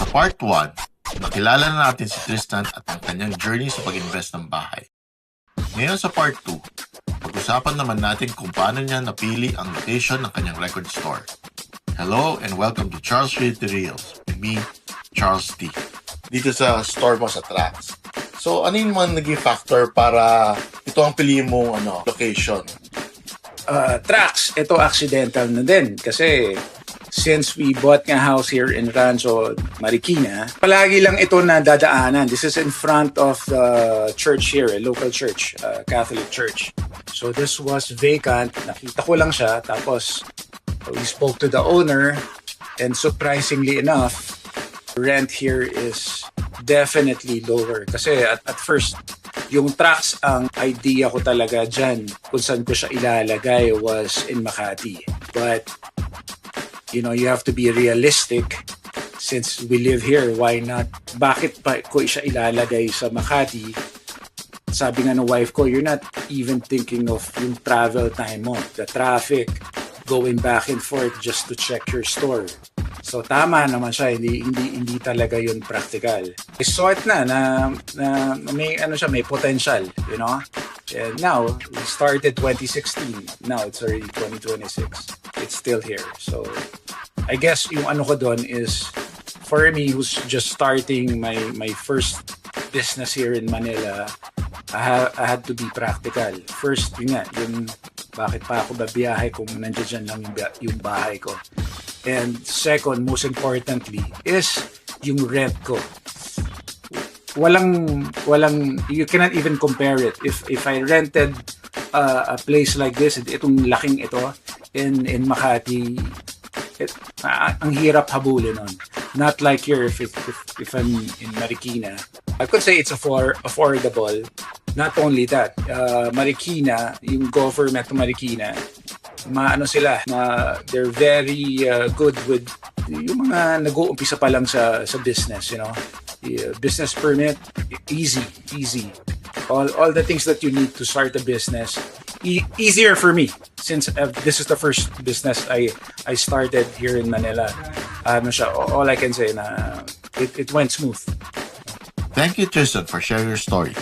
Sa part 1, nakilala na natin si Tristan at ang kanyang journey sa pag-invest ng bahay. Ngayon sa part 2, pag-usapan naman natin kung paano niya napili ang location ng kanyang record store. Hello and welcome to Charles Realty Reels with me, Charles T. Dito sa store mo sa Trax. So ano yung mga naging factor para ito ang piliin mong location? Trax, ito accidental na din kasi since we bought nga house here in Rancho, Marikina, palagi lang ito na dadaanan. This is in front of the church here, a local church, Catholic church. So this was vacant. Nakita ko lang siya. Tapos we spoke to the owner and surprisingly enough, rent here is definitely lower. Kasi at first, yung Trax, ang idea ko talaga dyan kung saan ko siya ilalagay was in Makati. But you have to be realistic. Since we live here, why not? Bakit pa ko siya ilalagay sa Makati? Sabi nga ng wife ko, you're not even thinking of yung travel time mo, the traffic, going back and forth just to check your store. So tama naman siya, hindi talaga yun practical. I saw it na may may potential, And now we started 2016. Now it's already 2026. It's still here. So I guess yung ko doon is for me who's just starting my first business here in Manila, I had to be practical. First, yung bakit pa ako babiyahe kung nandiyan lang yung bahay ko. And second, most importantly, is yung rent ko. Walang you cannot even compare it. If I rented a place like this, itong laking ito in Makati, ang hirap habulin nun. Not like here if I'm in Marikina. I could say it's affordable. Not only that, Marikina, yung government ng Marikina, they're very good with yung mga nag-uumpisa pa lang sa business, business permit, easy. All the things that you need to start a business, easier for me since this is the first business I started here in Manila. All I can say na it went smooth. Thank you, Tristan, for sharing your story.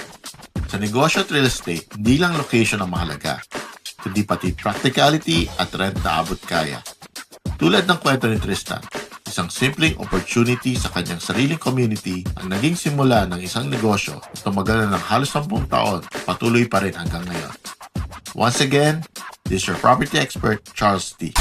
Sa negosyo at real estate, hindi lang location ang mahalaga, kundi pati practicality at rent na abot kaya. Tulad ng kwento ni Tristan, isang simpleng opportunity sa kanyang sariling community ang naging simula ng isang negosyo na tumagal na ng halos 10 taon, patuloy pa rin hanggang ngayon. Once again, this is your property expert, Charles T.